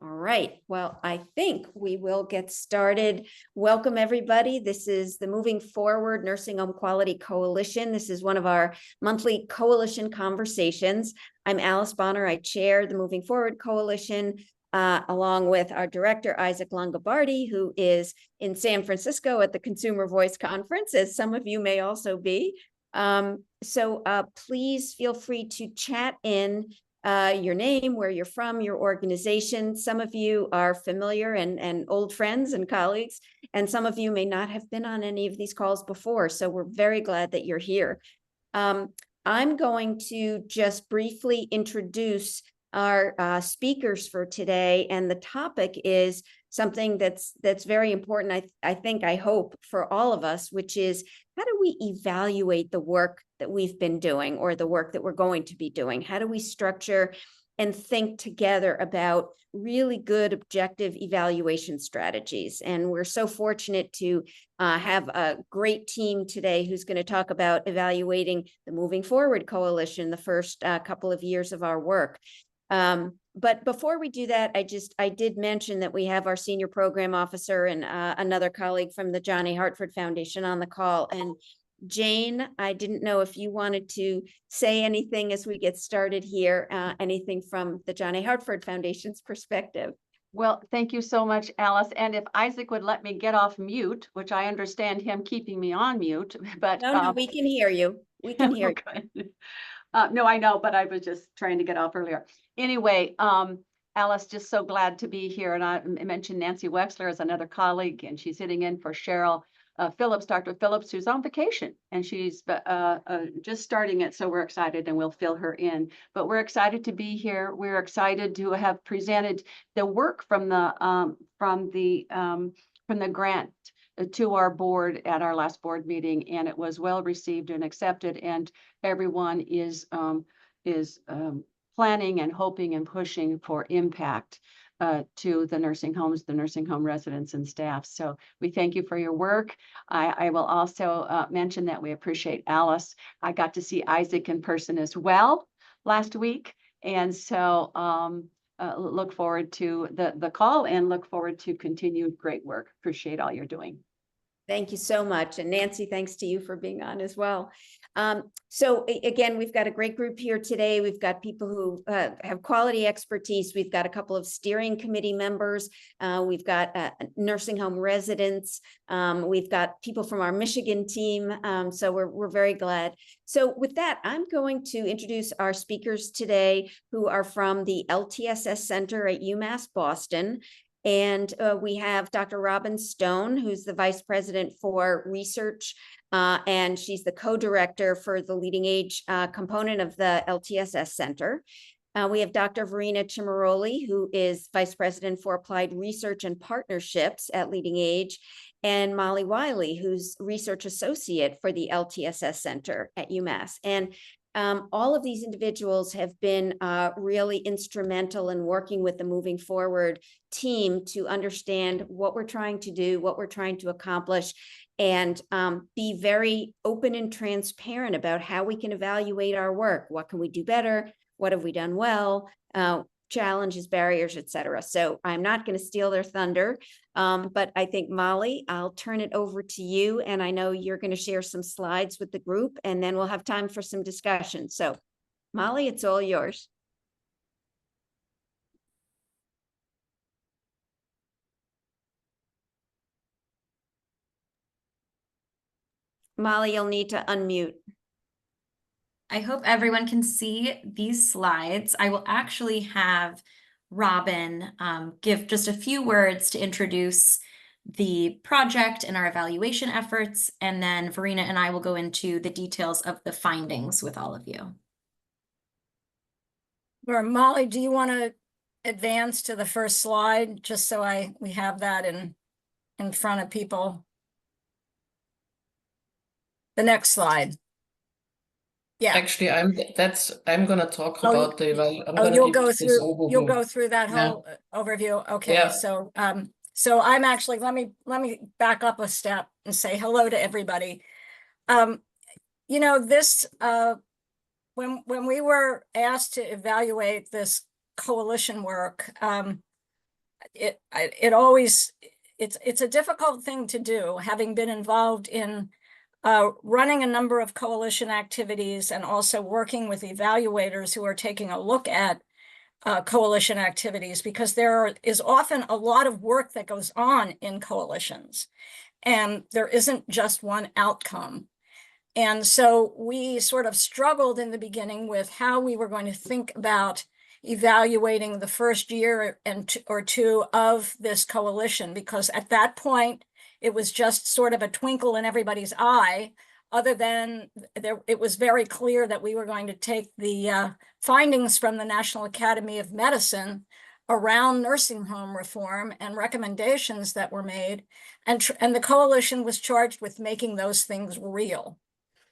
All right, well, I think we will get started. Welcome, everybody. This is the Moving Forward Nursing Home Quality Coalition. This is one of our monthly coalition conversations. I'm Alice Bonner. I chair the Moving Forward Coalition, along with our director, Isaac Longobardi, who is in San Francisco at the Consumer Voice Conference, as some of you may also be. So please feel free to chat in your name, where you're from, your organization. Some of you are familiar and old friends and colleagues, and some of you may not have been on any of these calls before. So we're very glad that you're here. I'm going to just briefly introduce our speakers for today, and the topic is something that's very important, I hope, for all of us, which is how do we evaluate the work that we've been doing or the work that we're going to be doing? How do we structure and think together about really good objective evaluation strategies? And we're so fortunate to have a great team today who's going to talk about evaluating the Moving Forward Coalition, the first couple of years of our work. But before we do that, I did mention that we have our senior program officer and another colleague from the John A. Hartford Foundation on the call. And Jane, I didn't know if you wanted to say anything as we get started here, anything from the John A. Hartford Foundation's perspective. Well, thank you so much, Alice. And if Isaac would let me get off mute, which I understand him keeping me on mute, but no, we can hear you. We can hear you. No, I know, but I was just trying to get off earlier. Anyway, Alice, just so glad to be here. And I mentioned Nancy Wexler as another colleague, and she's sitting in for Cheryl Phillips, Dr. Phillips, who's on vacation, and she's just starting it. So we're excited, and we'll fill her in. But we're excited to be here. We're excited to have presented the work from the grant to our board at our last board meeting, and it was well received and accepted. And everyone is planning and hoping and pushing for impact to the nursing homes, the nursing home residents and staff. So we thank you for your work. I will also mention that we appreciate Alice. I got to see Isaac in person as well last week. And so look forward to the call and look forward to continued great work. Appreciate all you're doing. Thank you so much. And Nancy, thanks to you for being on as well. So again, we've got a great group here today. We've got people who have quality expertise. We've got a couple of steering committee members. We've got nursing home residents. We've got people from our Michigan team. So we're very glad. So with that, I'm going to introduce our speakers today, who are from the LTSS Center at UMass Boston. And we have Dr. Robin Stone, who's the Vice President for Research, and she's the co-director for the Leading Age component of the LTSS Center. We have Dr. Verena Cimaroli, who is Vice President for Applied Research and Partnerships at Leading Age, and Molly Wiley, who's Research Associate for the LTSS Center at UMass. And all of these individuals have been really instrumental in working with the Moving Forward team to understand what we're trying to do, what we're trying to accomplish, and be very open and transparent about how we can evaluate our work. What can we do better? What have we done well? Challenges, barriers, et cetera. So I'm not going to steal their thunder, but I think, Molly, I'll turn it over to you. And I know you're going to share some slides with the group, and then we'll have time for some discussion. So Molly, it's all yours. Molly, you'll need to unmute. I hope everyone can see these slides. I will actually have Robin give just a few words to introduce the project and our evaluation efforts, and then Verena and I will go into the details of the findings with all of you. Or Molly, do you want to advance to the first slide, just so we have that in front of people? The next slide. Yeah. Actually, I'm going to talk about the. You'll go through that whole overview. Okay. Yeah. So I'm actually, let me back up a step and say hello to everybody. You know, this when we were asked to evaluate this coalition work, it always, it's a difficult thing to do, having been involved in running a number of coalition activities and also working with evaluators who are taking a look at coalition activities, because there is often a lot of work that goes on in coalitions, and there isn't just one outcome. And so we sort of struggled in the beginning with how we were going to think about evaluating the first year or two of this coalition, because at that point, it was just sort of a twinkle in everybody's eye, other than it was very clear that we were going to take the findings from the National Academy of Medicine around nursing home reform and recommendations that were made, and the coalition was charged with making those things real.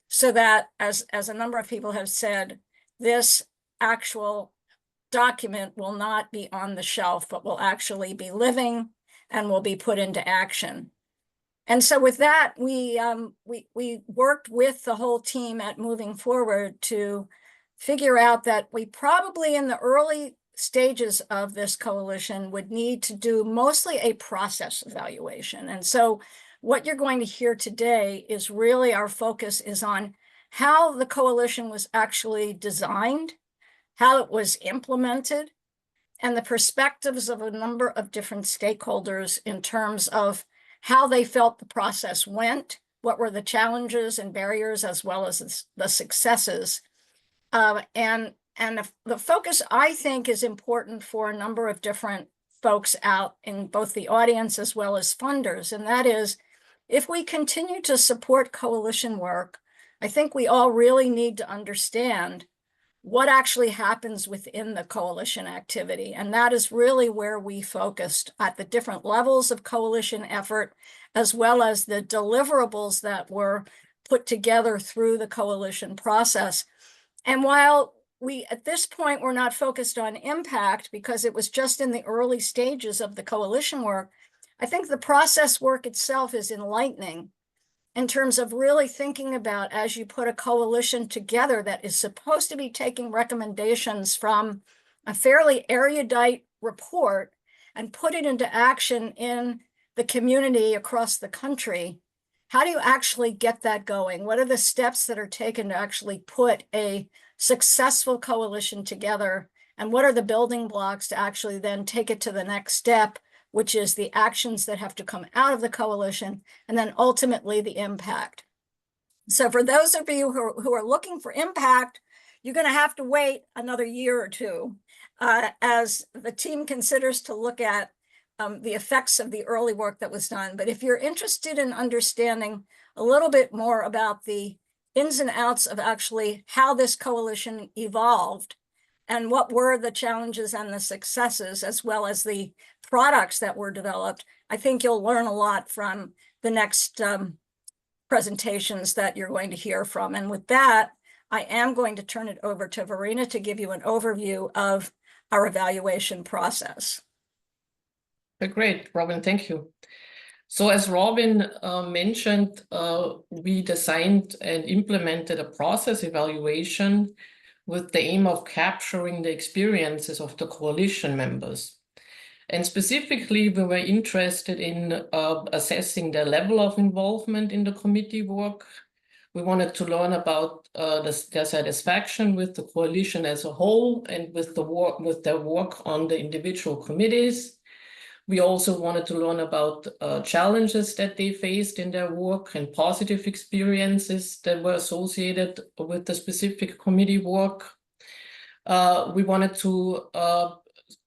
So that, as a number of people have said, this actual document will not be on the shelf, but will actually be living and will be put into action. And so with that, we worked with the whole team at Moving Forward to figure out that we probably in the early stages of this coalition would need to do mostly a process evaluation. And so what you're going to hear today is really our focus is on how the coalition was actually designed, how it was implemented, and the perspectives of a number of different stakeholders in terms of how they felt the process went, what were the challenges and barriers, as well as the successes. And the focus, I think, is important for a number of different folks out in both the audience as well as funders. And that is, if we continue to support coalition work, I think we all really need to understand what actually happens within the coalition activity. And that is really where we focused at the different levels of coalition effort, as well as the deliverables that were put together through the coalition process. And while we, at this point, we're not focused on impact because it was just in the early stages of the coalition work, I think the process work itself is enlightening in terms of really thinking about, as you put a coalition together that is supposed to be taking recommendations from a fairly erudite report and put it into action in the community across the country, how do you actually get that going? What are the steps that are taken to actually put a successful coalition together? And what are the building blocks to actually then take it to the next step, which is the actions that have to come out of the coalition, and then ultimately the impact. So for those of you who are looking for impact, you're going to have to wait another year or two as the team considers to look at the effects of the early work that was done. But if you're interested in understanding a little bit more about the ins and outs of actually how this coalition evolved and what were the challenges and the successes, as well as the products that were developed, I think you'll learn a lot from the next presentations that you're going to hear from. And with that, I am going to turn it over to Verena to give you an overview of our evaluation process. Great, Robin, thank you. So as Robin mentioned, we designed and implemented a process evaluation with the aim of capturing the experiences of the coalition members. And specifically, we were interested in assessing their level of involvement in the committee work. We wanted to learn about their satisfaction with the coalition as a whole and with their work on the individual committees. We also wanted to learn about challenges that they faced in their work and positive experiences that were associated with the specific committee work. We wanted to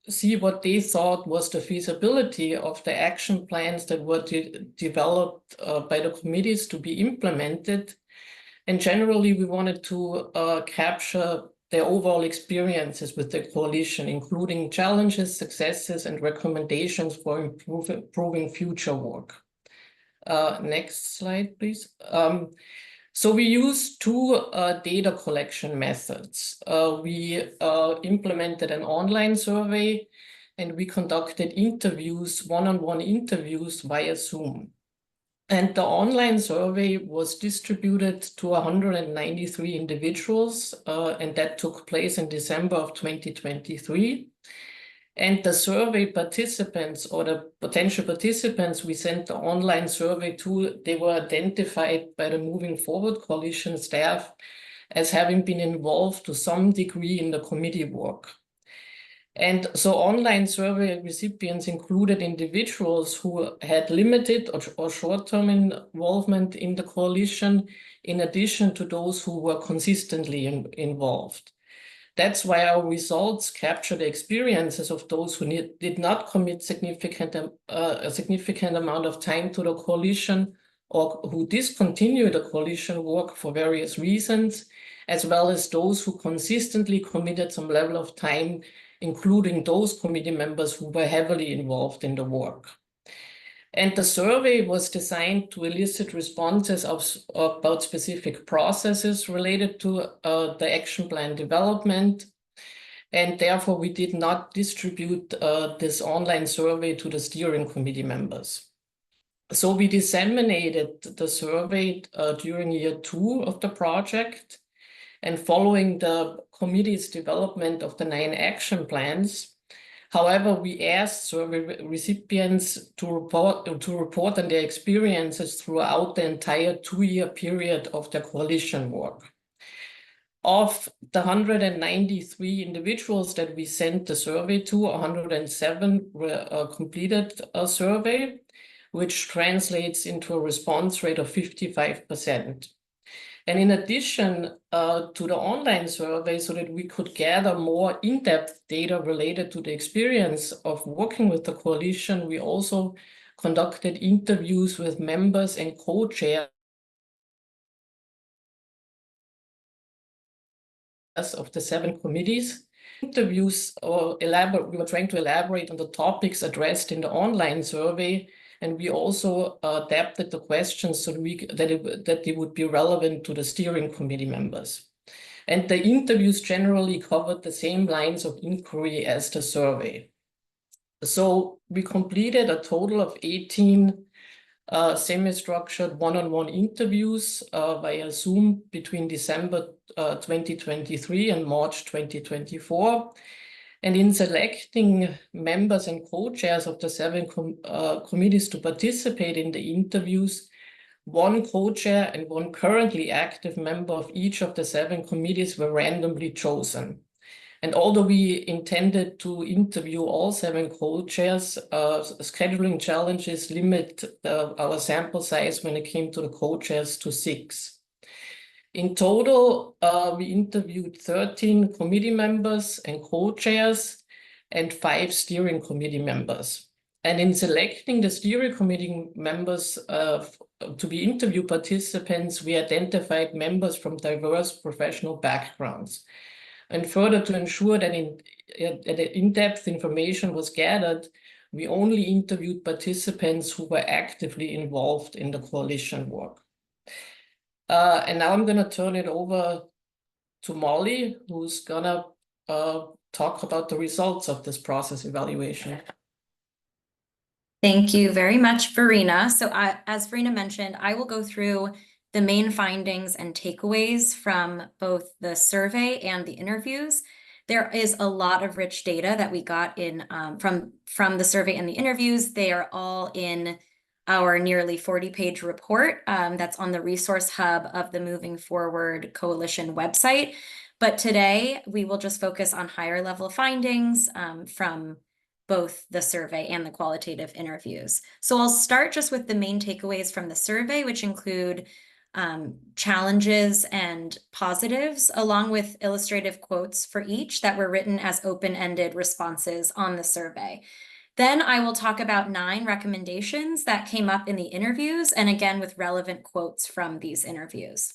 see what they thought was the feasibility of the action plans that were developed by the committees to be implemented. And generally, we wanted to capture their overall experiences with the coalition, including challenges, successes, and recommendations for improving future work. Next slide, please. So we used two data collection methods. We implemented an online survey, and we conducted interviews, one-on-one interviews via Zoom. And the online survey was distributed to 193 individuals, and that took place in December of 2023. And the survey participants or the potential participants we sent the online survey to, they were identified by the Moving Forward Coalition staff as having been involved to some degree in the committee work. And so online survey recipients included individuals who had limited or short-term involvement in the coalition, in addition to those who were consistently involved. That's why our results capture the experiences of those who did not commit a significant amount of time to the coalition, or who discontinued the coalition work for various reasons, as well as those who consistently committed some level of time, including those committee members who were heavily involved in the work. And the survey was designed to elicit responses about specific processes related to the action plan development. And therefore, we did not distribute this online survey to the steering committee members. So we disseminated the survey during year 2 of the project. And following the committee's development of the 9 action plans, however, we asked survey recipients to report on their experiences throughout the entire 2-year period of their coalition work. Of the 193 individuals that we sent the survey to, 107 completed a survey, which translates into a response rate of 55%. And in addition to the online survey, so that we could gather more in-depth data related to the experience of working with the coalition, we also conducted interviews with members and co-chairs of the 7 committees. Interviews we were trying to elaborate on the topics addressed in the online survey, and we also adapted the questions so that they would be relevant to the steering committee members. And the interviews generally covered the same lines of inquiry as the survey. So we completed a total of 18 semi-structured one-on-one interviews via Zoom between December 2023 and March 2024. And in selecting members and co-chairs of the 7 committees to participate in the interviews, 1 co-chair and 1 currently active member of each of the 7 committees were randomly chosen. And although we intended to interview all 7 co-chairs, scheduling challenges limit our sample size when it came to the co-chairs to 6. In total, we interviewed 13 committee members and co-chairs and 5 steering committee members. And in selecting the steering committee members to be interview participants, we identified members from diverse professional backgrounds. And further, to ensure that in-depth information was gathered, we only interviewed participants who were actively involved in the coalition work. And now I'm going to turn it over to Molly, who's going to talk about the results of this process evaluation. Thank you very much, Verena. So as Verena mentioned, I will go through the main findings and takeaways from both the survey and the interviews. There is a lot of rich data that we got in from the survey and the interviews. They are all in our nearly 40-page report that's on the resource hub of the Moving Forward Coalition website. But today we will just focus on higher level findings from both the survey and the qualitative interviews. So I'll start just with the main takeaways from the survey, which include challenges and positives, along with illustrative quotes for each that were written as open-ended responses on the survey. Then I will talk about 9 recommendations that came up in the interviews, and again with relevant quotes from these interviews.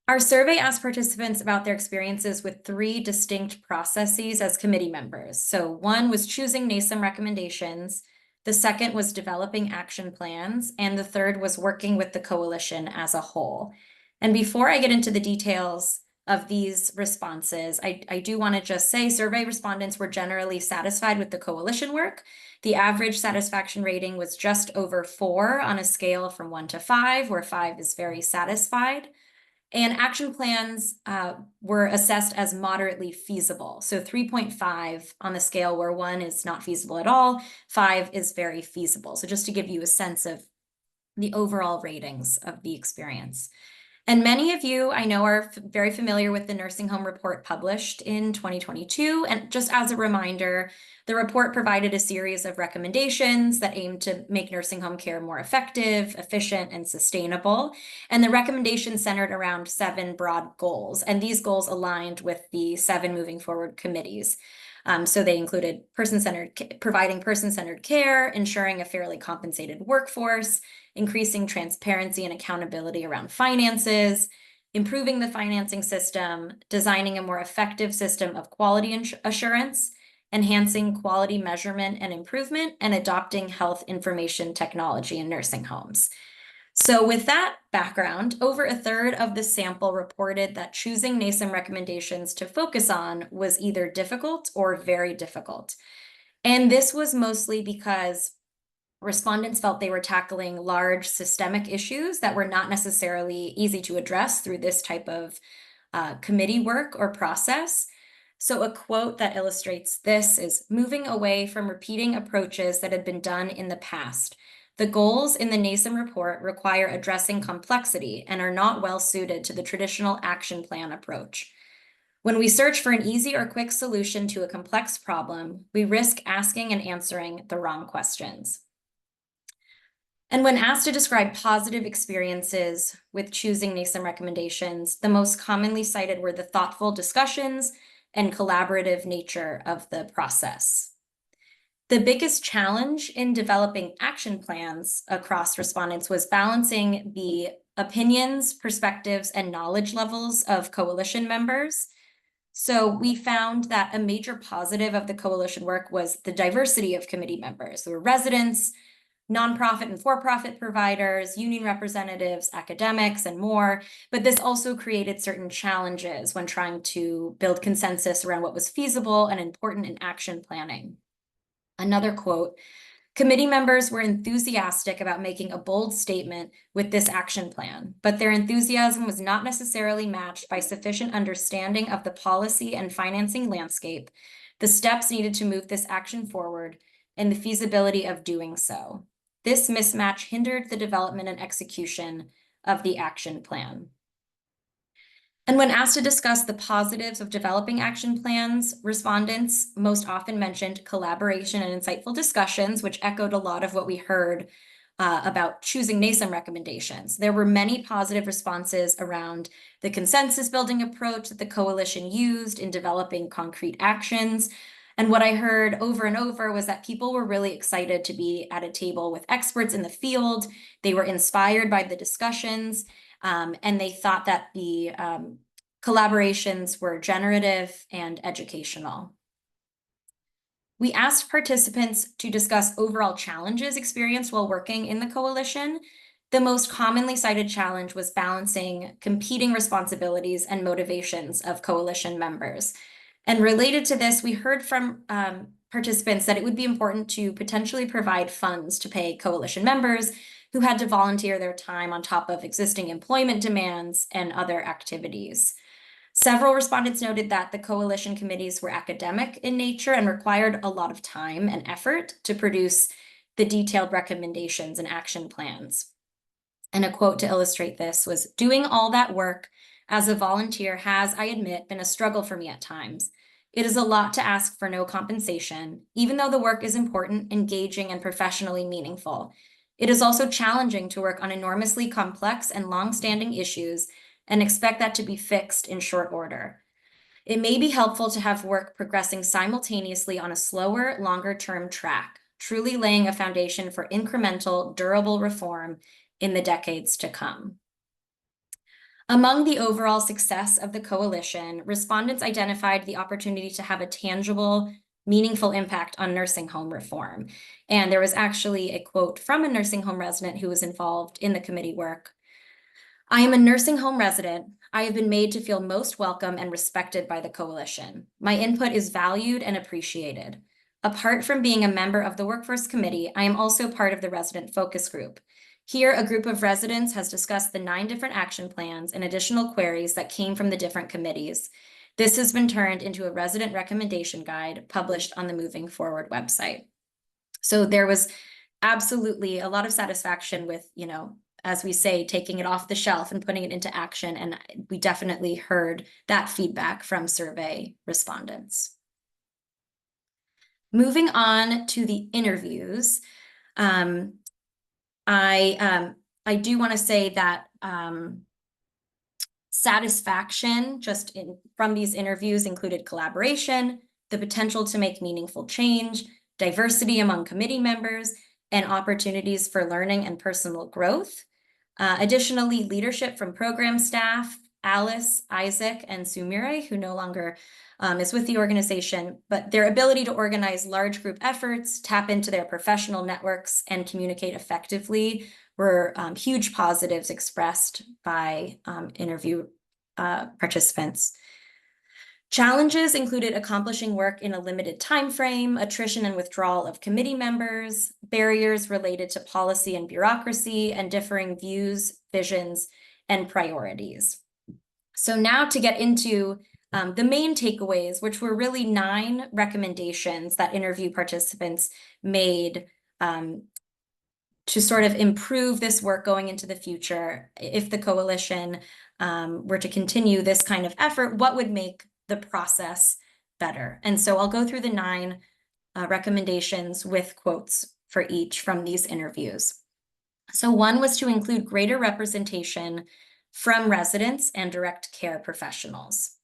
Our survey asked participants about their experiences with 3 distinct processes as committee members. So 1 was choosing NASEM recommendations, the 2nd was developing action plans, and the 3rd was working with the coalition as a whole. And before I get into the details of these responses, I do want to just say survey respondents were generally satisfied with the coalition work. The average satisfaction rating was just over 4 on a scale from 1 to 5, where 5 is very satisfied. And action plans were assessed as moderately feasible. So 3.5 on the scale where 1 is not feasible at all, 5 is very feasible. So just to give you a sense of the overall ratings of the experience. And many of you I know are very familiar with the nursing home report published in 2022. And just as a reminder, the report provided a series of recommendations that aim to make nursing home care more effective, efficient, and sustainable. And the recommendations centered around 7 broad goals. And these goals aligned with the 7 moving forward committees. So they included providing person-centered care, ensuring a fairly compensated workforce, increasing transparency and accountability around finances, improving the financing system, designing a more effective system of quality assurance, enhancing quality measurement and improvement, and adopting health information technology in nursing homes. So with that background, over a third of the sample reported that choosing NASEM recommendations to focus on was either difficult or very difficult. And this was mostly because respondents felt they were tackling large systemic issues that were not necessarily easy to address through this type of committee work or process. So a quote that illustrates this is, "Moving away from repeating approaches that had been done in the past. The goals in the NASEM report require addressing complexity and are not well suited to the traditional action plan approach. When we search for an easy or quick solution to a complex problem, we risk asking and answering the wrong questions." And when asked to describe positive experiences with choosing NASEM recommendations, the most commonly cited were the thoughtful discussions and collaborative nature of the process. The biggest challenge in developing action plans across respondents was balancing the opinions, perspectives, and knowledge levels of coalition members. So we found that a major positive of the coalition work was the diversity of committee members. There were residents, nonprofit and for-profit providers, union representatives, academics, and more. But this also created certain challenges when trying to build consensus around what was feasible and important in action planning. Another quote, "Committee members were enthusiastic about making a bold statement with this action plan, but their enthusiasm was not necessarily matched by sufficient understanding of the policy and financing landscape, the steps needed to move this action forward, and the feasibility of doing so. This mismatch hindered the development and execution of the action plan." And when asked to discuss the positives of developing action plans, respondents most often mentioned collaboration and insightful discussions, which echoed a lot of what we heard about choosing NASEM recommendations. There were many positive responses around the consensus building approach that the coalition used in developing concrete actions. And what I heard over and over was that people were really excited to be at a table with experts in the field. They were inspired by the discussions, and they thought that the collaborations were generative and educational. We asked participants to discuss overall challenges experienced while working in the coalition. The most commonly cited challenge was balancing competing responsibilities and motivations of coalition members. And related to this, we heard from participants that it would be important to potentially provide funds to pay coalition members who had to volunteer their time on top of existing employment demands and other activities. Several respondents noted that the coalition committees were academic in nature and required a lot of time and effort to produce the detailed recommendations and action plans. And a quote to illustrate this was, "Doing all that work as a volunteer has, I admit, been a struggle for me at times. It is a lot to ask for no compensation, even though the work is important, engaging, and professionally meaningful. It is also challenging to work on enormously complex and long-standing issues and expect that to be fixed in short order. It may be helpful to have work progressing simultaneously on a slower, longer-term track, truly laying a foundation for incremental, durable reform in the decades to come." Among the overall success of the coalition, respondents identified the opportunity to have a tangible, meaningful impact on nursing home reform. And there was actually a quote from a nursing home resident who was involved in the committee work. "I am a nursing home resident. I have been made to feel most welcome and respected by the coalition. My input is valued and appreciated. Apart from being a member of the Workforce Committee, I am also part of the resident focus group. Here, a group of residents has discussed the 9 different action plans and additional queries that came from the different committees. This has been turned into a resident recommendation guide published on the Moving Forward website. So there was absolutely a lot of satisfaction with, you know, as we say, taking it off the shelf and putting it into action. And we definitely heard that feedback from survey respondents. Moving on to the interviews, I do want to say that satisfaction from these interviews included collaboration, the potential to make meaningful change, diversity among committee members, and opportunities for learning and personal growth. Additionally, leadership from program staff, Alice, Isaac, and Sumire, who no longer is with the organization, but their ability to organize large group efforts, tap into their professional networks, and communicate effectively were huge positives expressed by interview participants. Challenges included accomplishing work in a limited time frame, attrition and withdrawal of committee members, barriers related to policy and bureaucracy, and differing views, visions, and priorities. So now to get into the main takeaways, which were really 9 recommendations that interview participants made to sort of improve this work going into the future. If the coalition were to continue this kind of effort, what would make the process better? And so I'll go through the 9 recommendations with quotes for each from these interviews. So one was to include greater representation from residents and direct care professionals.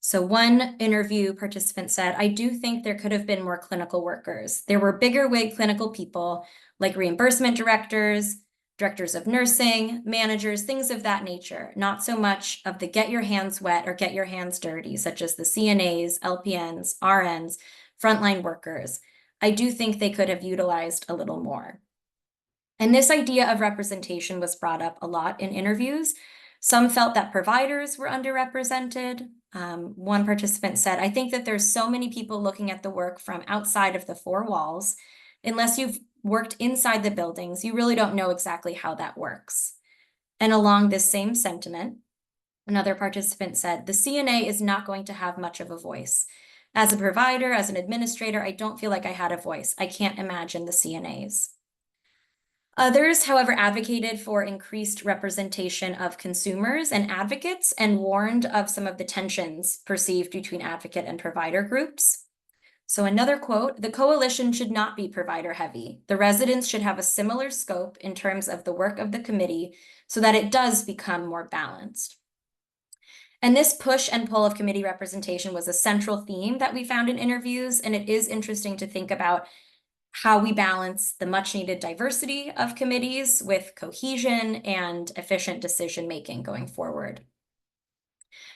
So one interview participant said, I do think there could have been more clinical workers. There were bigger wig clinical people like reimbursement directors, directors of nursing, managers, things of that nature, not so much of the get your hands wet or get your hands dirty, such as the CNAs, LPNs, RNs, frontline workers. I do think they could have utilized a little more. And this idea of representation was brought up a lot in interviews. Some felt that providers were underrepresented. One participant said, I think that there's so many people looking at the work from outside of the 4 walls. Unless you've worked inside the buildings, you really don't know exactly how that works. And along this same sentiment, another participant said, the CNA is not going to have much of a voice. As a provider, as an administrator, I don't feel like I had a voice. I can't imagine the CNAs. Others, however, advocated for increased representation of consumers and advocates and warned of some of the tensions perceived between advocate and provider groups. So another quote, the coalition should not be provider heavy. The residents should have a similar scope in terms of the work of the committee so that it does become more balanced. And this push and pull of committee representation was a central theme that we found in interviews, and it is interesting to think about how we balance the much needed diversity of committees with cohesion and efficient decision-making going forward.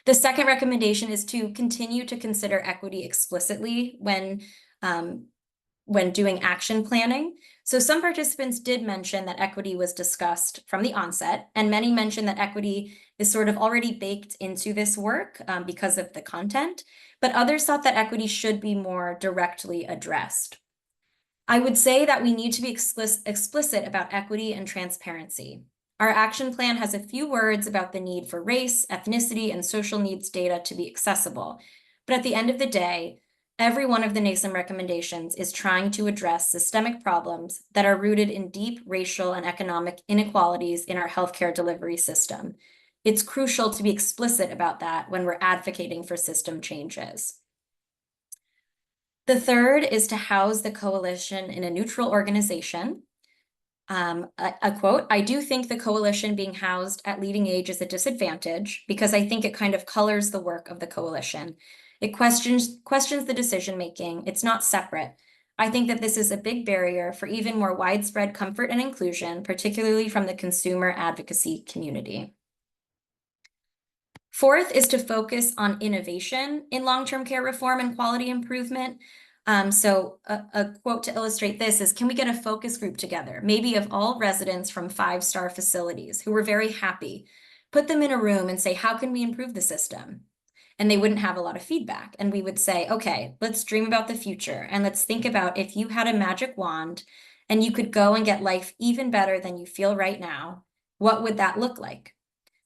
The second recommendation is to continue to consider equity explicitly when doing action planning. So some participants did mention that equity was discussed from the onset, and many mentioned that equity is sort of already baked into this work because of the content, but others thought that equity should be more directly addressed. I would say that we need to be explicit about equity and transparency. Our action plan has a few words about the need for race, ethnicity, and social needs data to be accessible. But at the end of the day, every one of the NASEM recommendations is trying to address systemic problems that are rooted in deep racial and economic inequalities in our healthcare delivery system. It's crucial to be explicit about that when we're advocating for system changes. The third is to house the coalition in a neutral organization. A quote, I do think the coalition being housed at Leading Age is a disadvantage because I think it kind of colors the work of the coalition. It questions the decision-making. It's not separate. I think that this is a big barrier for even more widespread comfort and inclusion, particularly from the consumer advocacy community. Fourth is to focus on innovation in long-term care reform and quality improvement. So a quote to illustrate this is, can we get a focus group together, maybe of all residents from 5-star facilities who were very happy, put them in a room and say, how can we improve the system? And they wouldn't have a lot of feedback. And we would say, okay, let's dream about the future. And let's think about if you had a magic wand and you could go and get life even better than you feel right now, what would that look like?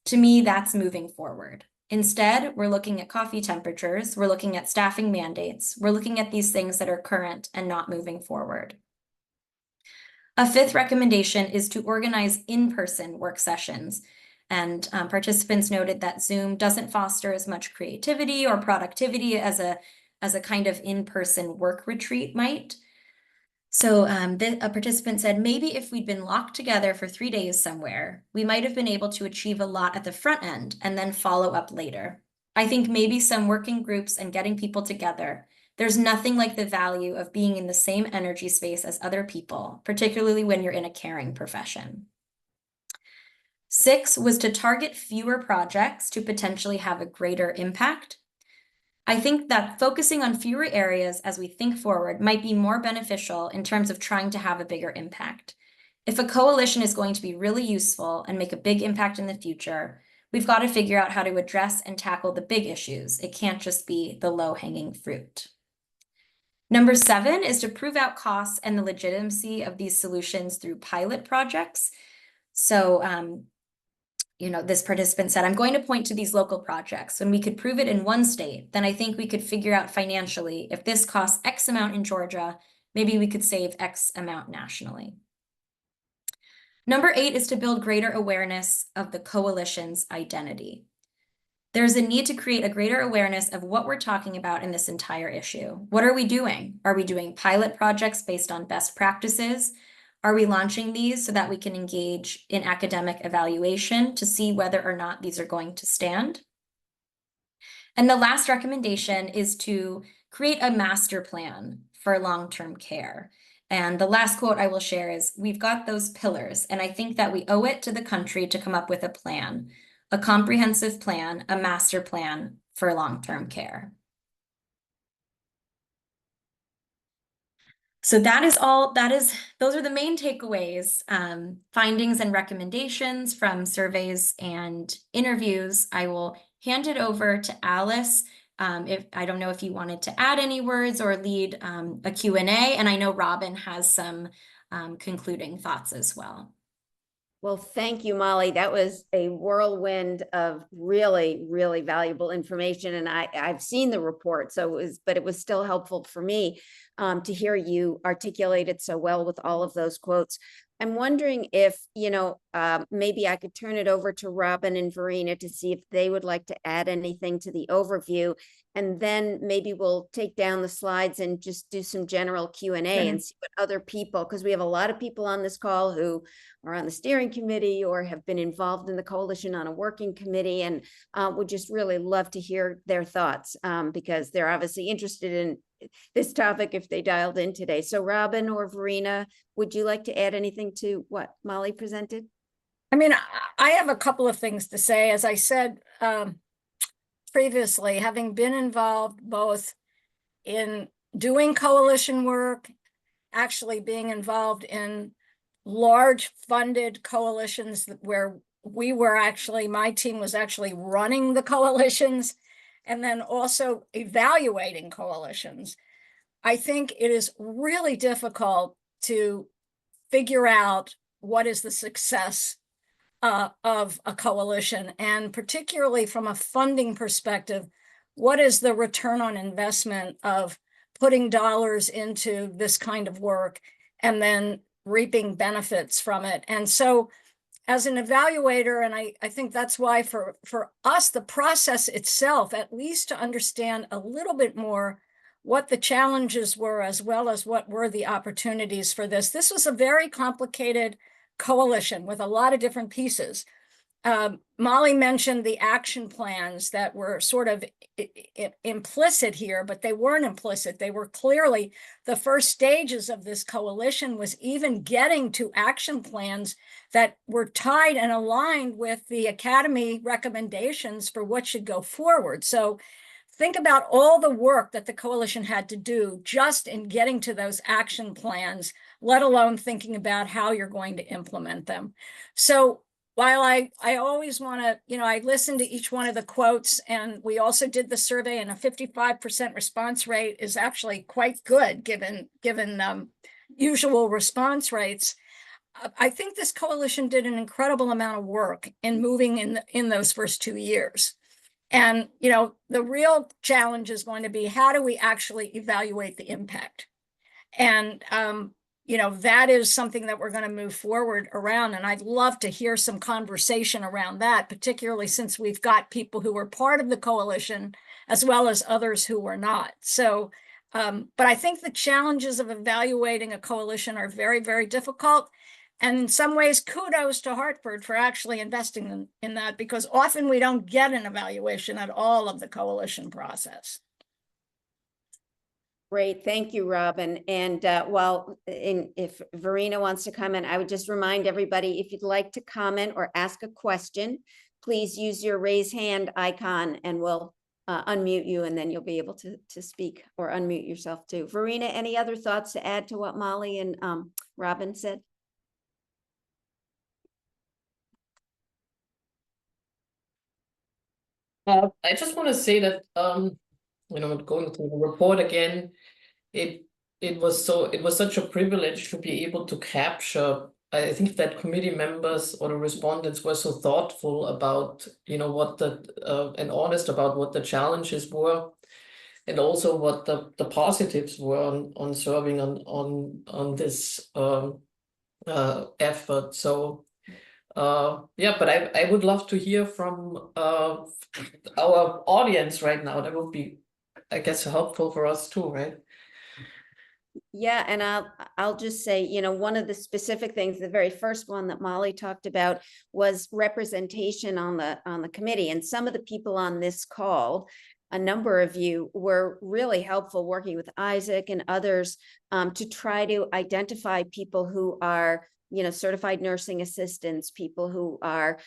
To me, that's moving forward. Instead, we're looking at coffee temperatures, we're looking at staffing mandates, we're looking at these things that are current and not moving forward. A fifth recommendation is to organize in-person work sessions. And participants noted that Zoom doesn't foster as much creativity or productivity as a kind of in-person work retreat might. So a participant said, maybe if we'd been locked together for 3 days somewhere, we might have been able to achieve a lot at the front end and then follow up later. I think maybe some working groups and getting people together. There's nothing like the value of being in the same energy space as other people, particularly when you're in a caring profession. 6 was to target fewer projects to potentially have a greater impact. I think that focusing on fewer areas as we think forward might be more beneficial in terms of trying to have a bigger impact. If a coalition is going to be really useful and make a big impact in the future, we've got to figure out how to address and tackle the big issues. It can't just be the low-hanging fruit. Number 7 is to prove out costs and the legitimacy of these solutions through pilot projects. So, this participant said, I'm going to point to these local projects. When we could prove it in one state, then I think we could figure out financially, if this costs X amount in Georgia, maybe we could save X amount nationally. Number 8 is to build greater awareness of the coalition's identity. There's a need to create a greater awareness of what we're talking about in this entire issue. What are we doing? Are we doing pilot projects based on best practices? Are we launching these so that we can engage in academic evaluation to see whether or not these are going to stand? And the last recommendation is to create a master plan for long-term care. And the last quote I will share is, we've got those pillars, and I think that we owe it to the country to come up with a plan, a comprehensive plan, a master plan for long-term care. So that is all, those are the main takeaways, findings and recommendations from surveys and interviews. I will hand it over to Alice. I don't know if you wanted to add any words or lead a Q&A, and I know Robin has some concluding thoughts as well. Well, thank you, Molly. That was a whirlwind of really, really valuable information. And I've seen the report, but it was still helpful for me to hear you articulate it so well with all of those quotes. I'm wondering if, maybe I could turn it over to Robin and Verena to see if they would like to add anything to the overview. And then maybe we'll take down the slides and just do some general Q&A and see what other people, because we have a lot of people on this call who are on the steering committee or have been involved in the coalition on a working committee, and would just really love to hear their thoughts because they're obviously interested in this topic if they dialed in today. So Robin or Verena, would you like to add anything to what Molly presented? I mean, I have a couple of things to say. As I said previously, having been involved both in doing coalition work, actually being involved in large funded coalitions where my team was actually running the coalitions, and then also evaluating coalitions. I think it is really difficult to figure out what is the success of a coalition, and particularly from a funding perspective, what is the return on investment of putting dollars into this kind of work and then reaping benefits from it. And so as an evaluator, and I think that's why for us, the process itself, at least to understand a little bit more what the challenges were, as well as what were the opportunities for this. This was a very complicated coalition with a lot of different pieces. Molly mentioned the action plans that were sort of implicit here, but they weren't implicit. They were clearly the first stages of this coalition was even getting to action plans that were tied and aligned with the Academy recommendations for what should go forward. So think about all the work that the coalition had to do just in getting to those action plans, let alone thinking about how you're going to implement them. So while I always want to, I listened to each one of the quotes, and we also did the survey, and a 55% response rate is actually quite good given usual response rates. I think this coalition did an incredible amount of work in moving in those first 2 years. And, you know, the real challenge is going to be, how do we actually evaluate the impact? And, you know, that is something that we're going to move forward around. And I'd love to hear some conversation around that, particularly since we've got people who were part of the coalition as well as others who were not. So, but I think the challenges of evaluating a coalition are very, very difficult. And in some ways, kudos to Hartford for actually investing in that, because often we don't get an evaluation at all of the coalition process. Great, thank you, Robin. And if Verena wants to comment, I would just remind everybody, if you'd like to comment or ask a question, please use your raise hand icon and we'll unmute you, and then you'll be able to speak or unmute yourself too. Verena, any other thoughts to add to what Molly and Robin said? I just want to say that, you know, going through the report again, it was such a privilege to be able to capture. I think that committee members or the respondents were so thoughtful about, you know, what and honest about what the challenges were, and also what the positives were on serving on this effort. So. Yeah, but I would love to hear from our audience right now. That would be, I guess, helpful for us too, right? Yeah, and I'll just say, you know, one of the specific things, the very first one that Molly talked about was representation on the committee, and some of the people on this call, a number of you, were really helpful working with Isaac and others to try to identify people who are, you know, certified nursing assistants, people who are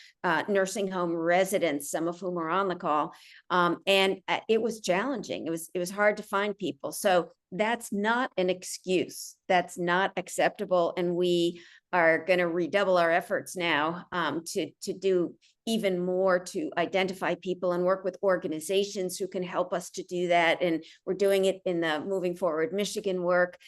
nursing home residents, some of whom are on the call. And it was challenging. It was hard to find people. So that's not an excuse. That's not acceptable. And we are going to redouble our efforts now to do even more to identify people and work with organizations who can help us to do that. And we're doing it in the Moving Forward Michigan work.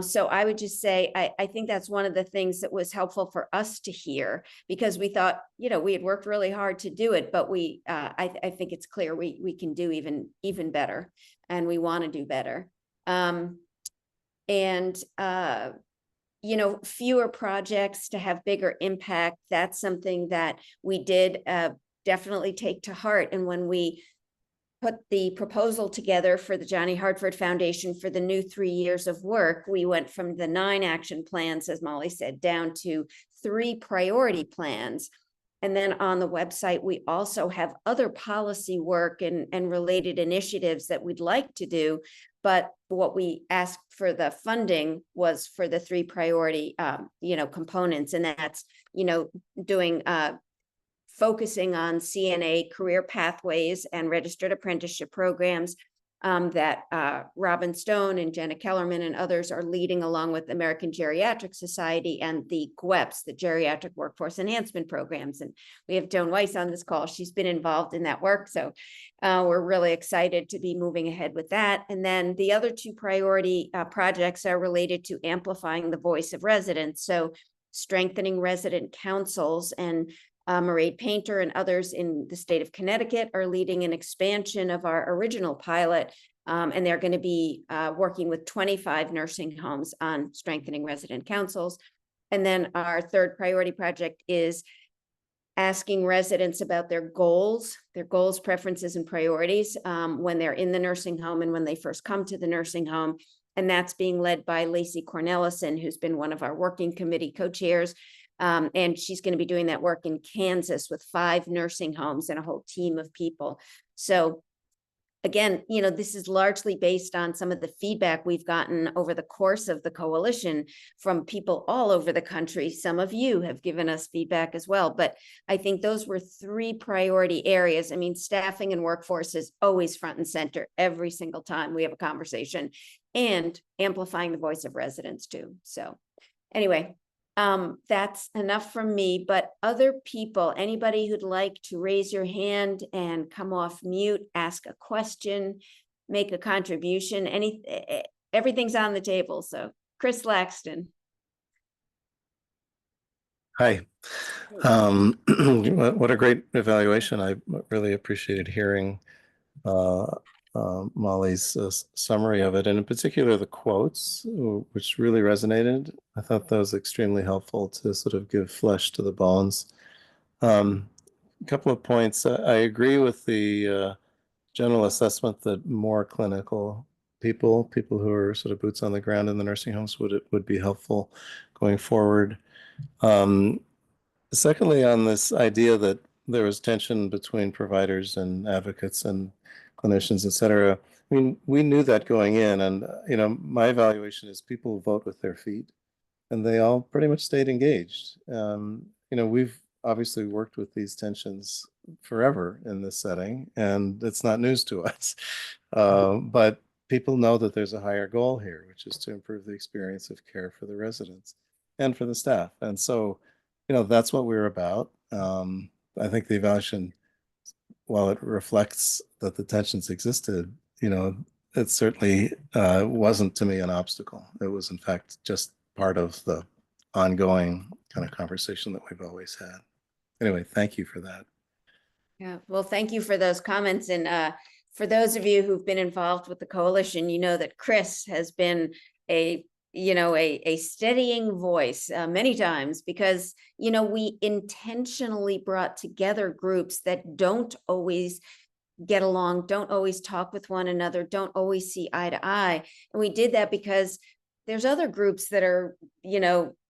So I would just say, I think that's one of the things that was helpful for us to hear, because we thought, you know, we had worked really hard to do it, but I think it's clear we can do even better, and we want to do better. You know, fewer projects to have bigger impact. That's something that we did definitely take to heart. And when we put the proposal together for the Johnny Hartford Foundation for the new 3 years of work, we went from the 9 action plans, as Molly said, down to 3 priority plans. And then on the website, we also have other policy work and related initiatives that we'd like to do. But what we asked for the funding was for the 3 priority, you know, components. And that's, you know, doing focusing on CNA career pathways and registered apprenticeship programs that Robin Stone and Jenna Kellerman and others are leading, along with the American Geriatric Society and the GWEPS, the Geriatric Workforce Enhancement Programs. And we have Joan Weiss on this call. She's been involved in that work. So we're really excited to be moving ahead with that. And then the other 2 priority projects are related to amplifying the voice of residents. So strengthening resident councils, and Mairead Painter and others in the state of Connecticut are leading an expansion of our original pilot, and they're going to be working with 25 nursing homes on strengthening resident councils. And then our 3rd priority project is asking residents about their goals, preferences, and priorities when they're in the nursing home and when they first come to the nursing home. And that's being led by Lacey Cornelison, who's been one of our working committee co-chairs. And she's going to be doing that work in Kansas with 5 nursing homes and a whole team of people. So again, you know, this is largely based on some of the feedback we've gotten over the course of the coalition from people all over the country. Some of you have given us feedback as well, but I think those were 3 priority areas. I mean, staffing and workforce is always front and center every single time we have a conversation, and amplifying the voice of residents too. So anyway, that's enough from me, but other people, anybody who'd like to raise your hand and come off mute, ask a question, make a contribution, everything's on the table. So Chris Laxton. Hi. What a great evaluation. I really appreciated hearing Molly's summary of it, and in particular the quotes, which really resonated. I thought that was extremely helpful to sort of give flesh to the bones. A couple of points. I agree with the general assessment that more clinical people who are sort of boots on the ground in the nursing homes would be helpful going forward. Secondly, on this idea that there was tension between providers and advocates and clinicians, et cetera. I mean, we knew that going in, and my evaluation is people vote with their feet, and they all pretty much stayed engaged. We've obviously worked with these tensions forever in this setting, and it's not news to us. But people know that there's a higher goal here, which is to improve the experience of care for the residents and for the staff. And so, that's what we're about. I think the evaluation, while it reflects that the tensions existed, it certainly wasn't to me an obstacle. It was, in fact, just part of the ongoing kind of conversation that we've always had. Anyway, thank you for that. Yeah, well, thank you for those comments. And for those of you who've been involved with the coalition, you know that Chris has been a steadying voice many times, because, we intentionally brought together groups that don't always get along, don't always talk with one another, don't always see eye to eye. And we did that because there's other groups that are,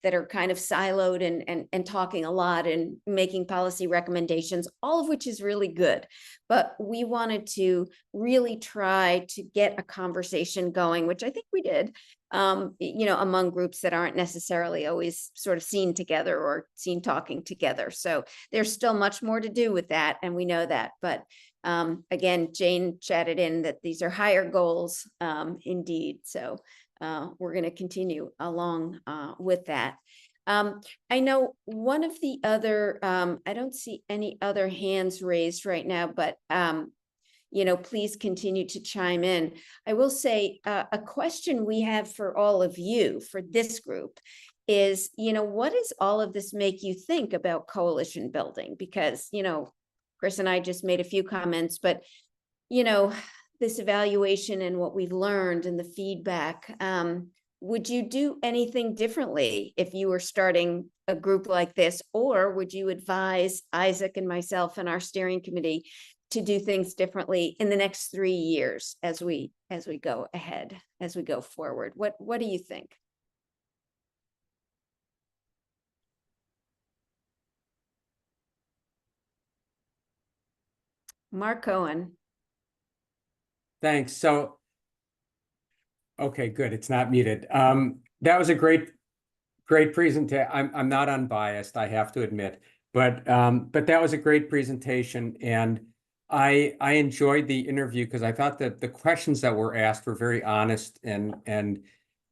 that are kind of siloed and talking a lot and making policy recommendations, all of which is really good. But we wanted to really try to get a conversation going, which I think we did, among groups that aren't necessarily always sort of seen together or seen talking together. So there's still much more to do with that, and we know that. But again, Jane chatted in that these are higher goals, indeed. So we're going to continue along with that. I know one of the other, I don't see any other hands raised right now, but please continue to chime in. I will say a question we have for all of you, for this group, is, what does all of this make you think about coalition building? Because, Chris and I just made a few comments, but, this evaluation and what we've learned and the feedback, would you do anything differently if you were starting a group like this? Or would you advise Isaac and myself and our steering committee to do things differently in the next 3 years as we go ahead, as we go forward? What do you think? Mark Cohen. Thanks. So, okay, good. It's not muted. That was a great presentation. I'm not unbiased, I have to admit, but that was a great presentation, and I enjoyed the interview because I thought that the questions that were asked were very honest and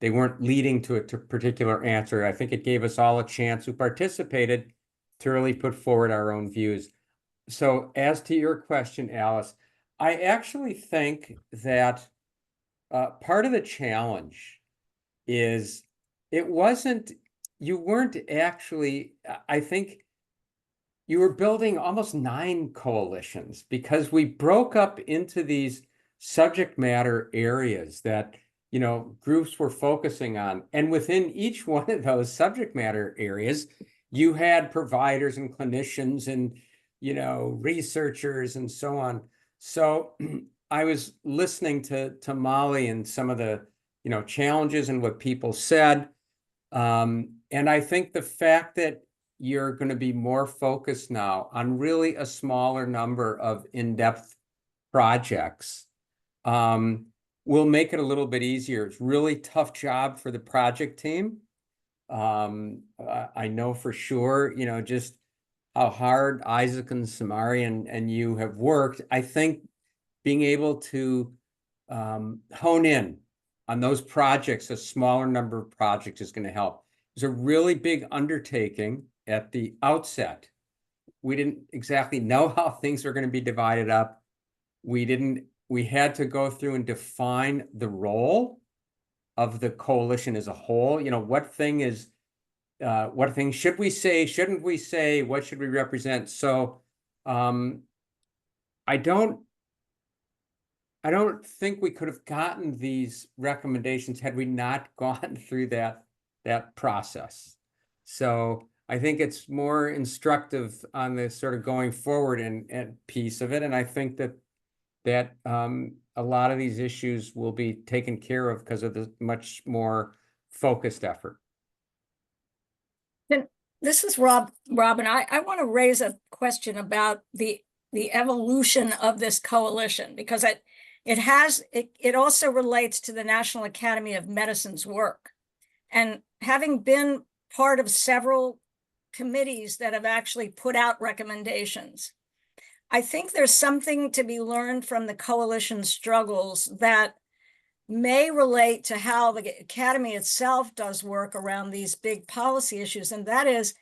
they weren't leading to a particular answer. I think it gave us all a chance who participated to really put forward our own views. So as to your question, Alice, I actually think that part of the challenge is you weren't actually, I think you were building almost 9 coalitions because we broke up into these subject matter areas that, groups were focusing on. And within each one of those subject matter areas, you had providers and clinicians and, researchers and so on. So I was listening to Molly and some of the, challenges and what people said. And I think the fact that you're going to be more focused now on really a smaller number of in-depth projects will make it a little bit easier. It's a really tough job for the project team. I know for sure, just how hard Isaac and Samari and you have worked. I think being able to hone in on those projects, a smaller number of projects, is going to help. It's a really big undertaking at the outset. We didn't exactly know how things were going to be divided up. We had to go through and define the role of the coalition as a whole. You know, what things should we say, shouldn't we say, what should we represent? So I don't think we could have gotten these recommendations had we not gone through that process. So I think it's more instructive on the sort of going forward and piece of it. And I think that a lot of these issues will be taken care of because of the much more focused effort. This is Robin. I want to raise a question about the evolution of this coalition, because it also relates to the National Academy of Medicine's work. And having been part of several committees that have actually put out recommendations, I think there's something to be learned from the coalition struggles that may relate to how the Academy itself does work around these big policy issues. And that is,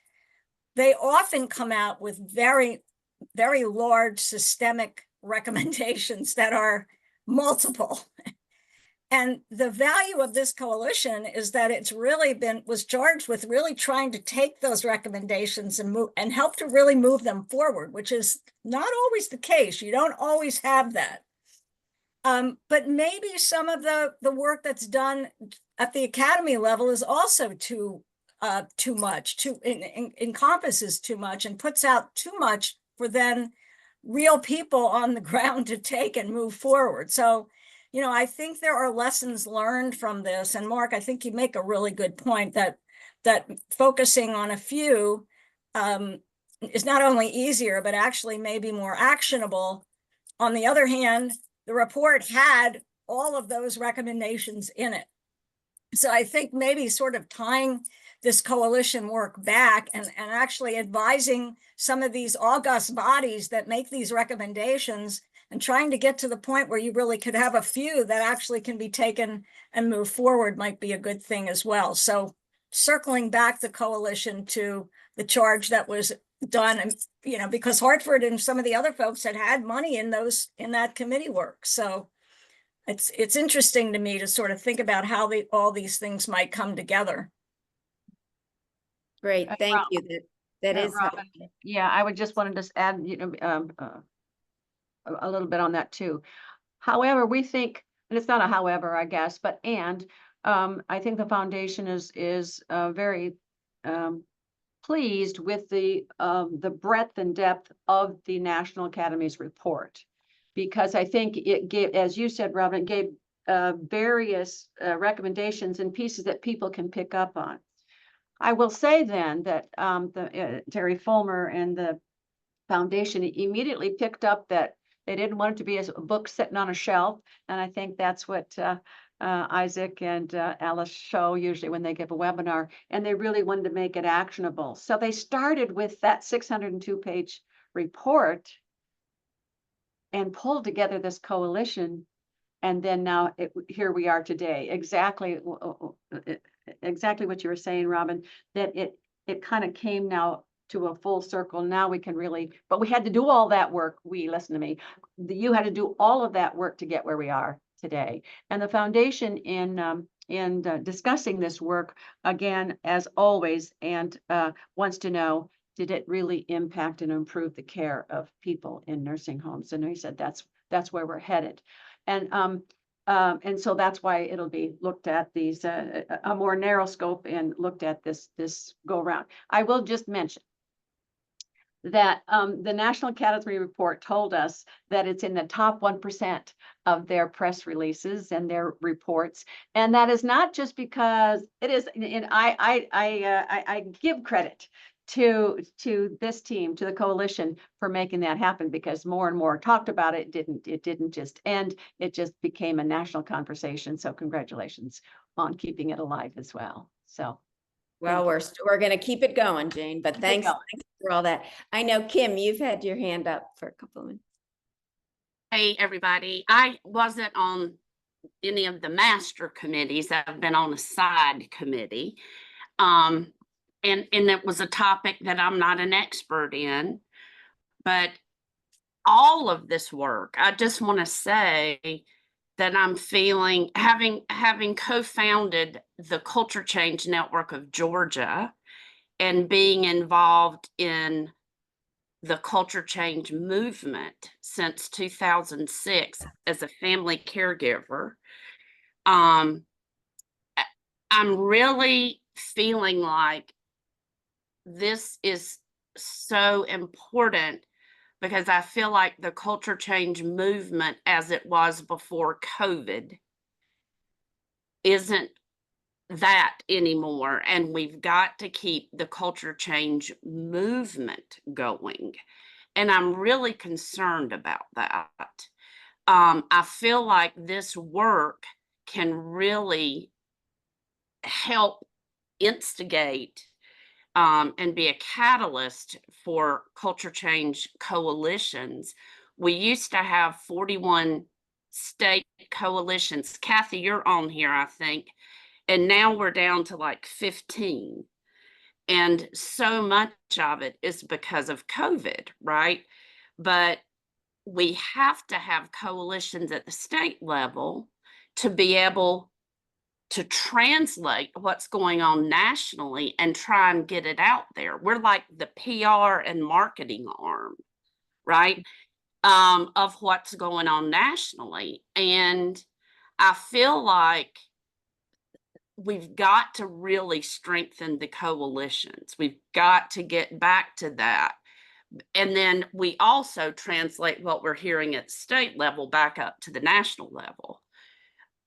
they often come out with very, very large systemic recommendations that are multiple. And the value of this coalition is that it's really was charged with really trying to take those recommendations and help to really move them forward, which is not always the case. You don't always have that. But maybe some of the work that's done at the Academy level is also too much, encompasses too much and puts out too much for then real people on the ground to take and move forward. So, you know, I think there are lessons learned from this. And Mark, I think you make a really good point that focusing on a few is not only easier, but actually maybe more actionable. On the other hand, the report had all of those recommendations in it. So I think maybe sort of tying this coalition work back and actually advising some of these august bodies that make these recommendations and trying to get to the point where you really could have a few that actually can be taken and move forward might be a good thing as well. So circling back the coalition to the charge that was done, and you know, because Hartford and some of the other folks had money in that committee work. So it's interesting to me to sort of think about how all these things might come together. Great, thank you. That is Robin. Yeah, I would just want to just add, you know, a little bit on that too. However, we think, and it's not a however, I guess, but I think the foundation is very pleased with the breadth and depth of the National Academy's report, because I think it gave, as you said, Robin, it gave various recommendations and pieces that people can pick up on. I will say then that Terry Fulmer and the foundation immediately picked up that they didn't want it to be a book sitting on a shelf, and I think that's what Isaac and Alice show usually when they give a webinar, and they really wanted to make it actionable. So they started with that 602-page report and pulled together this coalition, and then now here we are today. Exactly what you were saying, Robin, that it kind of came now to a full circle. Now we can really, but we had to do all that work. Listen to me, you had to do all of that work to get where we are today. And the foundation in discussing this work, again, as always, and wants to know, did it really impact and improve the care of people in nursing homes? And he said that's where we're headed. And so that's why it'll be looked at these a more narrow scope and looked at this go around. I will just mention that the National Academy report told us that it's in the top 1% of their press releases and their reports, and that is not just because it is. And I give credit to this team, to the coalition, for making that happen, because more and more talked about it. It didn't just end, it just became a national conversation. So congratulations on keeping it alive as well. So well, we're going to keep it going, Jane, but thanks for all that. I know, Kim, you've had your hand up for a couple of minutes. Hey, everybody. I wasn't on any of the master committees. I've been on a side committee. And it was a topic that I'm not an expert in, but all of this work, I just want to say, that I'm feeling, having co-founded the Culture Change Network of Georgia and being involved in the culture change movement since 2006 as a family caregiver. I'm really feeling like this is so important, because I feel like the culture change movement as it was before COVID isn't that anymore. And we've got to keep the culture change movement going. And I'm really concerned about that. I feel like this work can really help instigate and be a catalyst for culture change coalitions. We used to have 41 state coalitions. Kathy, you're on here, I think. And now we're down to like 15. And so much of it is because of COVID, right? But we have to have coalitions at the state level to be able to translate what's going on nationally and try and get it out there. We're like the PR and marketing arm, right? Of what's going on nationally. And I feel like we've got to really strengthen the coalitions. We've got to get back to that. And then we also translate what we're hearing at state level back up to the national level.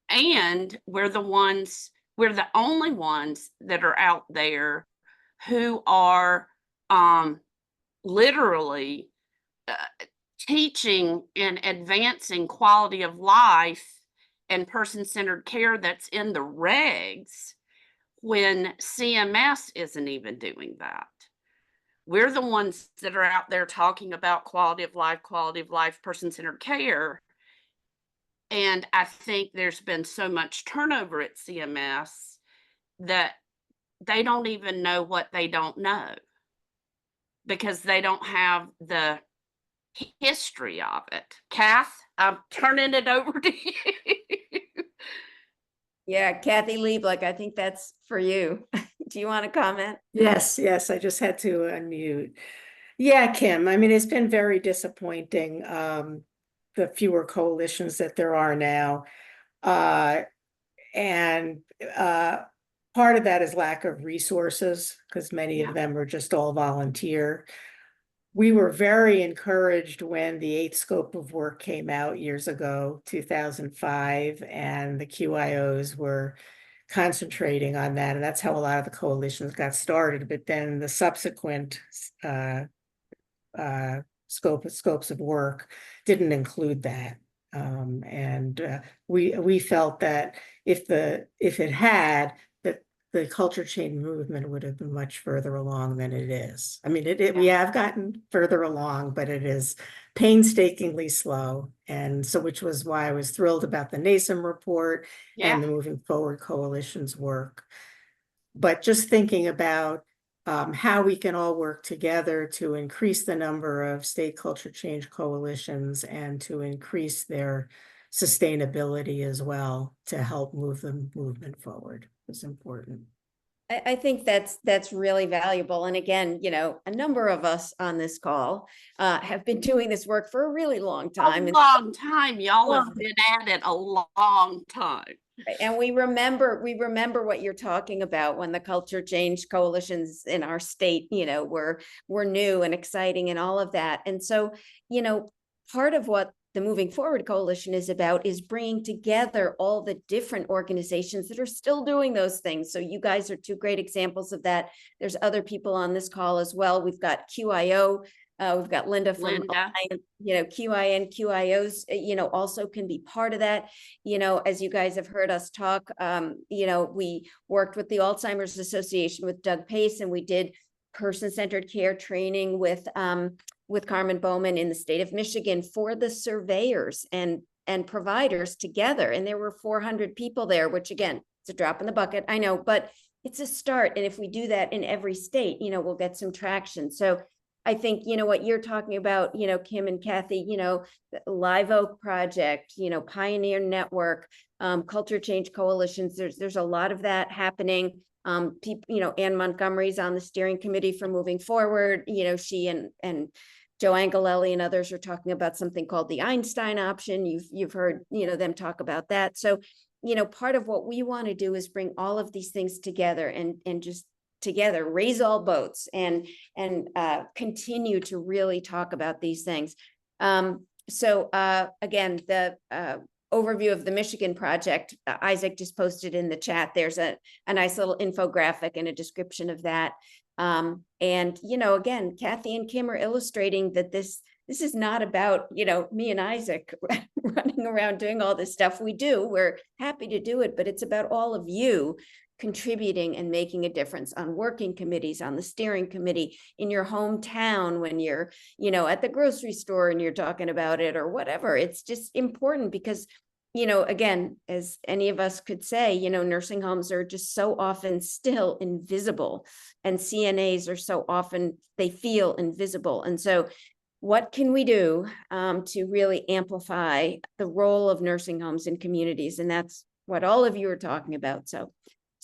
And we're the only ones that are out there who are literally teaching and advancing quality of life and person-centered care that's in the regs, when CMS isn't even doing that. We're the ones that are out there talking about quality of life, person-centered care. And I think there's been so much turnover at CMS that they don't even know what they don't know, because they don't have the history of it. Kath, I'm turning it over to you. Yeah, Kathy Lieblich, I think that's for you. Do you want to comment? Yes, I just had to unmute. Yeah, Kim, I mean, it's been very disappointing, the fewer coalitions that there are now. And part of that is lack of resources, because many of them are just all volunteer. We were very encouraged when the 8th scope of work came out years ago, 2005, and the QIOs were concentrating on that. And that's how a lot of the coalitions got started. But then the subsequent scopes of work didn't include that. We felt that if it had, that the culture change movement would have been much further along than it is. I mean, we have gotten further along, but it is painstakingly slow. And so, which was why I was thrilled about the NASEM report and the Moving Forward Coalition's work. But just thinking about how we can all work together to increase the number of state culture change coalitions and to increase their sustainability as well, to help move the movement forward is important. I think that's really valuable. And again, you know, a number of us on this call have been doing this work for a really long time. A long time. Y'all have been at it a long time. And we remember what you're talking about when the culture change coalitions in our state, you know, were new and exciting and all of that. And so, you know, part of what the Moving Forward Coalition is about is bringing together all the different organizations that are still doing those things. So you guys are two great examples of that. There's other people on this call as well. We've got QIO. We've got Linda from Alliance, you know, QIN, QIOs, you know, also can be part of that. You know, as you guys have heard us talk, you know, we worked with the Alzheimer's Association with Doug Pace, and we did person-centered care training with Carmen Bowman in the state of Michigan for the surveyors and providers together. And there were 400 people there, which again, it's a drop in the bucket, I know, but it's a start. And if we do that in every state, you know, we'll get some traction. So I think, you know, what you're talking about, you know, Kim and Kathy, you know, the Live Oak Project, you know, Pioneer Network, Culture Change Coalitions, there's a lot of that happening. People, you know, Ann Montgomery's on the steering committee for Moving Forward, you know, she and Joe Angelelli and others are talking about something called the Einstein option. You've heard, you know, them talk about that. So, you know, part of what we want to do is bring all of these things together and just together raise all boats and continue to really talk about these things. So again, the overview of the Michigan project, Isaac just posted in the chat. There's a nice little infographic and a description of that. And, you know, again, Kathy and Kim are illustrating that this is not about, you know, me and Isaac running around doing all this stuff. We're happy to do it, but it's about all of you contributing and making a difference on working committees, on the steering committee, in your hometown, when you're, you know, at the grocery store and you're talking about it or whatever. It's just important because, you know, again, as any of us could say, you know, nursing homes are just so often still invisible, and CNAs are so often, they feel invisible. And so what can we do to really amplify the role of nursing homes in communities? And that's what all of you are talking about. So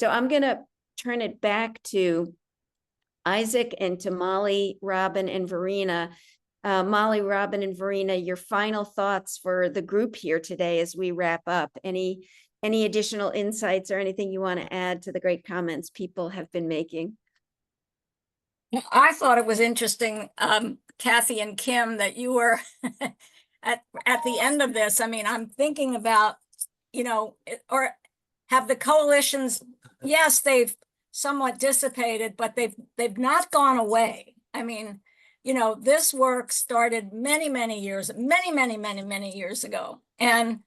I'm going to turn it back to Isaac and to Molly, Robin, and Verena. Molly, Robin, and Verena, your final thoughts for the group here today as we wrap up. Any additional insights or anything you want to add to the great comments people have been making? I thought it was interesting, Kathy and Kim, that you were at the end of this. I mean, I'm thinking about, you know, or have the coalitions, yes, they've somewhat dissipated, but they've not gone away. I mean, you know, this work started many years ago. And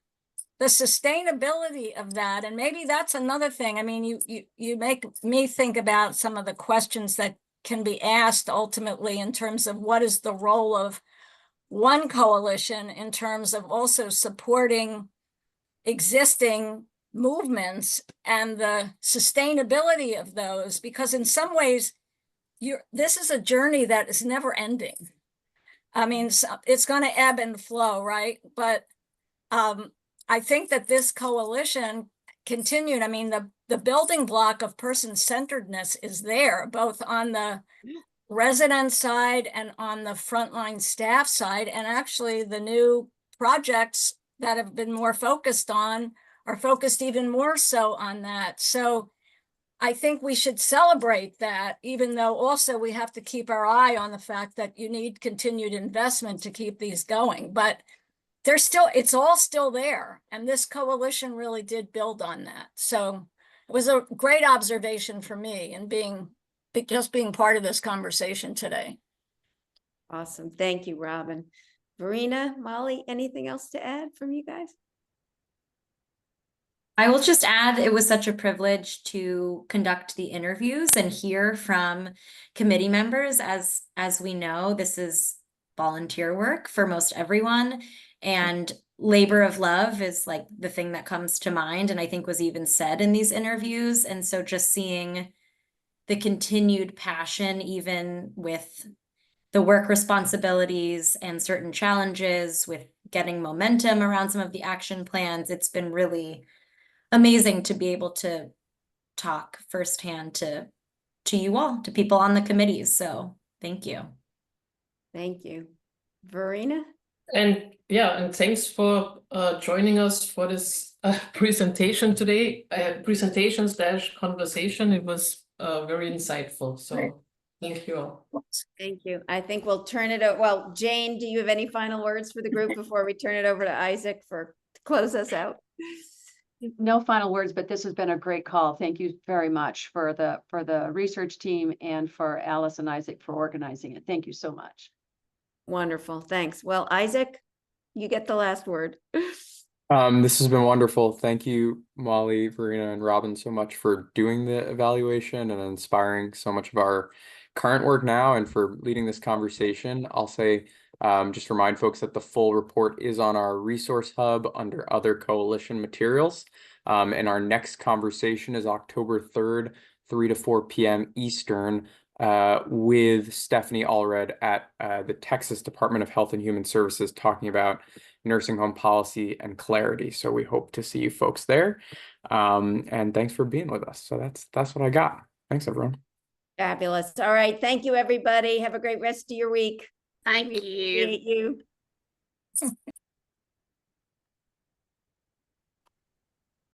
the sustainability of that, and maybe that's another thing. I mean, you make me think about some of the questions that can be asked ultimately in terms of what is the role of one coalition in terms of also supporting existing movements and the sustainability of those, because in some ways this is a journey that is never ending. I mean, it's going to ebb and flow, right? But I think that this coalition continued. I mean, the building block of person-centeredness is there, both on the resident side and on the frontline staff side. And actually the new projects that have been more focused on are focused even more so on that. So I think we should celebrate that, even though also we have to keep our eye on the fact that you need continued investment to keep these going. But there's still, it's all still there. And this coalition really did build on that. So it was a great observation for me and just being part of this conversation today. Awesome. Thank you, Robin. Verena, Molly, anything else to add from you guys? I will just add, it was such a privilege to conduct the interviews and hear from committee members. As we know, this is volunteer work for most everyone, and labor of love is like the thing that comes to mind, and I think was even said in these interviews. And so just seeing the continued passion, even with the work responsibilities and certain challenges with getting momentum around some of the action plans, it's been really amazing to be able to talk firsthand to you all, to people on the committees. So thank you. Thank you. Verena? And yeah, and thanks for joining us for this presentation today, presentation/conversation. It was very insightful. So Great. Thank you all. Thank you. I think we'll turn it over. Well, Jane, do you have any final words for the group before we turn it over to Isaac to close us out? No final words, but this has been a great call. Thank you very much for the research team and for Alice and Isaac for organizing it. Thank you so much. Wonderful. Thanks. Well, Isaac, you get the last word. This has been wonderful. Thank you, Molly, Verena, and Robin so much for doing the evaluation and inspiring so much of our current work now and for leading this conversation. I'll say, just remind folks that the full report is on our resource hub under other coalition materials. And our next conversation is October 3rd, 3 to 4 p.m. Eastern, with Stephanie Allred at the Texas Department of Health and Human Services talking about nursing home policy and clarity. So we hope to see you folks there. And thanks for being with us. So that's what I got. Thanks, everyone. Fabulous. All right. Thank you, everybody. Have a great rest of your week. Thank you. Appreciate you.